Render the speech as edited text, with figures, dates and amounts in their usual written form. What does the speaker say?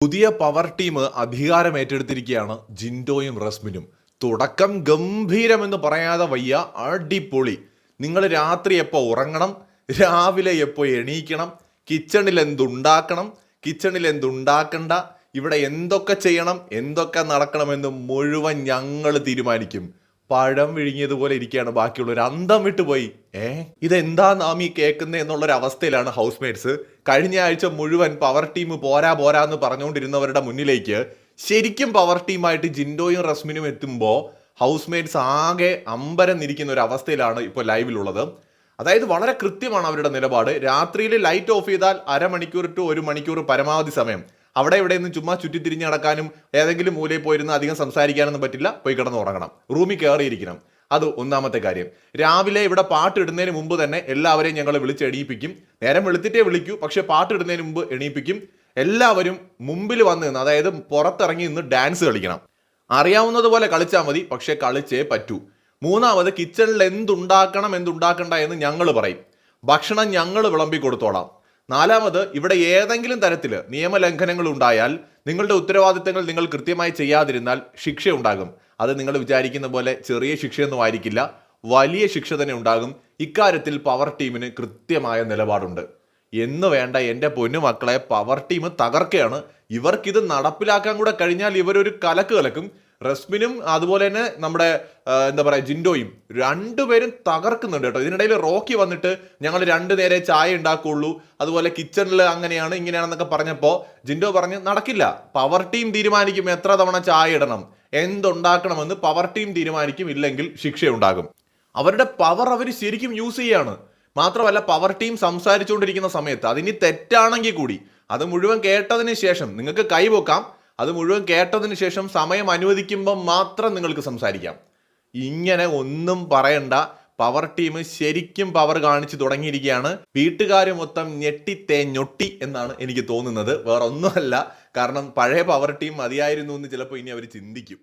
പുതിയ power team അധികാരം ഏറ്റെടുത്തിരിക്കുകയാണ് ജിൻഡോയും റസ്മിനും. തുടക്കം ഗംഭീരമെന്ന് പറയാതെ വയ്യ, അടിപൊളി. നിങ്ങൾ രാത്രി എപ്പോൾ ഉറങ്ങണം, രാവിലെ എപ്പോൾ എണീക്കണം, കിച്ചണിൽ എന്തുണ്ടാക്കണം, കിച്ചണിൽ എന്തുണ്ടാക്കണ്ട, ഇവിടെ എന്തൊക്കെ ചെയ്യണം, എന്തൊക്കെ നടക്കണമെന്ന് മുഴുവൻ ഞങ്ങൾ തീരുമാനിക്കും. പഴം വിഴുങ്ങിയതുപോലെ ഇരിക്കുകയാണ് ബാക്കിയുള്ളവർ. അന്തം വിട്ടുപോയി. ഇതെന്താ നാം ഈ കേൾക്കുന്നത് എന്നുള്ളൊരു അവസ്ഥയിലാണ് ഹൗസ് മേറ്റ്സ്. കഴിഞ്ഞ ആഴ്ച മുഴുവൻ പവർ ടീം പോരാ പോരാ എന്ന് പറഞ്ഞുകൊണ്ടിരുന്നവരുടെ മുന്നിലേക്ക് ശരിക്കും പവർ ടീമായിട്ട് ജിൻഡോയും റസ്മിനും എത്തുമ്പോൾ ഹൗസ് മേറ്റ്സ് ആകെ അമ്പരന്നിരിക്കുന്ന ഒരു അവസ്ഥയിലാണ് ഇപ്പോൾ ലൈവിലുള്ളത്. അതായത് വളരെ കൃത്യമാണ് അവരുടെ നിലപാട്. രാത്രിയിൽ ലൈറ്റ് ഓഫ് ചെയ്താൽ അരമണിക്കൂർ ടു 1 മണിക്കൂർ പരമാവധി സമയം അവിടെ ഇവിടെ നിന്ന് ചുമ്മാ ചുറ്റിത്തിരിഞ്ഞ് നടക്കാനും ഏതെങ്കിലും മൂലയിൽ പോയിരുന്ന് അധികം സംസാരിക്കാനൊന്നും പറ്റില്ല. പോയി കിടന്ന് ഉറങ്ങണം, റൂമിൽ കയറിയിരിക്കണം. അത് ഒന്നാമത്തെ കാര്യം. രാവിലെ ഇവിടെ പാട്ട് ഇടുന്നതിന് മുമ്പ് തന്നെ എല്ലാവരെയും ഞങ്ങൾ വിളിച്ച് എണീപ്പിക്കും. നേരം വെളുത്തിട്ടേ വിളിക്കൂ, പക്ഷെ പാട്ട് ഇടുന്നതിന് മുമ്പ് എണീപ്പിക്കും. എല്ലാവരും മുമ്പിൽ വന്ന് നിന്ന്, അതായത് പുറത്തിറങ്ങി നിന്ന് ഡാൻസ് കളിക്കണം. അറിയാവുന്നതുപോലെ കളിച്ചാൽ മതി, പക്ഷെ കളിച്ചേ പറ്റൂ. മൂന്നാമത്, കിച്ചണിൽ എന്തുണ്ടാക്കണം എന്തുണ്ടാക്കണ്ട എന്ന് ഞങ്ങൾ പറയും. ഭക്ഷണം ഞങ്ങൾ വിളമ്പി കൊടുത്തോളാം. നാലാമത്, ഇവിടെ ഏതെങ്കിലും തരത്തിൽ നിയമലംഘനങ്ങൾ ഉണ്ടായാൽ നിങ്ങളുടെ ഉത്തരവാദിത്തങ്ങൾ നിങ്ങൾ കൃത്യമായി ചെയ്യാതിരുന്നാൽ ശിക്ഷയുണ്ടാകും. അത് നിങ്ങൾ വിചാരിക്കുന്ന പോലെ ചെറിയ ശിക്ഷയൊന്നും ആയിരിക്കില്ല, വലിയ ശിക്ഷ തന്നെ ഉണ്ടാകും. ഇക്കാര്യത്തിൽ പവർ ടീമിന് കൃത്യമായ നിലപാടുണ്ട്. എന്ന് വേണ്ട എൻ്റെ പൊന്നു മക്കളെ, പവർ ടീം തകർക്കുകയാണ്. ഇവർക്കിത് നടപ്പിലാക്കാൻ കൂടെ കഴിഞ്ഞാൽ ഇവരൊരു കലക്ക് കലക്കും. റസ്മിനും അതുപോലെ തന്നെ നമ്മുടെ എന്താ പറയുക ജിൻഡോയും രണ്ടുപേരും തകർക്കുന്നുണ്ട് കേട്ടോ. ഇതിനിടയിൽ റോക്കി വന്നിട്ട് ഞങ്ങൾ 2 നേരെ ചായ ഉണ്ടാക്കുള്ളൂ, അതുപോലെ കിച്ചണിൽ അങ്ങനെയാണ് ഇങ്ങനെയാണെന്നൊക്കെ പറഞ്ഞപ്പോൾ ജിൻഡോ പറഞ്ഞ് നടക്കില്ല. പവർ ടീം തീരുമാനിക്കും എത്ര തവണ ചായ ഇടണം, എന്തുണ്ടാക്കണമെന്ന് പവർ ടീം തീരുമാനിക്കും. ഇല്ലെങ്കിൽ ശിക്ഷയുണ്ടാകും. അവരുടെ പവർ അവർ ശരിക്കും യൂസ് ചെയ്യാണ്. മാത്രമല്ല, പവർ ടീം സംസാരിച്ചുകൊണ്ടിരിക്കുന്ന സമയത്ത് അതിനി തെറ്റാണെങ്കിൽ കൂടി അത് മുഴുവൻ കേട്ടതിന് ശേഷം നിങ്ങൾക്ക് കൈവെക്കാം. അത് മുഴുവൻ കേട്ടതിന് ശേഷം സമയം അനുവദിക്കുമ്പോൾ മാത്രം നിങ്ങൾക്ക് സംസാരിക്കാം. ഇങ്ങനെ ഒന്നും പറയണ്ട. പവർ ടീം ശരിക്കും പവർ കാണിച്ചു തുടങ്ങിയിരിക്കുകയാണ്. വീട്ടുകാർ മൊത്തം ഞെട്ടി എന്നാണ് എനിക്ക് തോന്നുന്നത്. വേറെ ഒന്നുമല്ല, കാരണം പഴയ പവർ ടീം മതിയായിരുന്നു എന്ന് ചിലപ്പോൾ ഇനി അവർ ചിന്തിക്കും.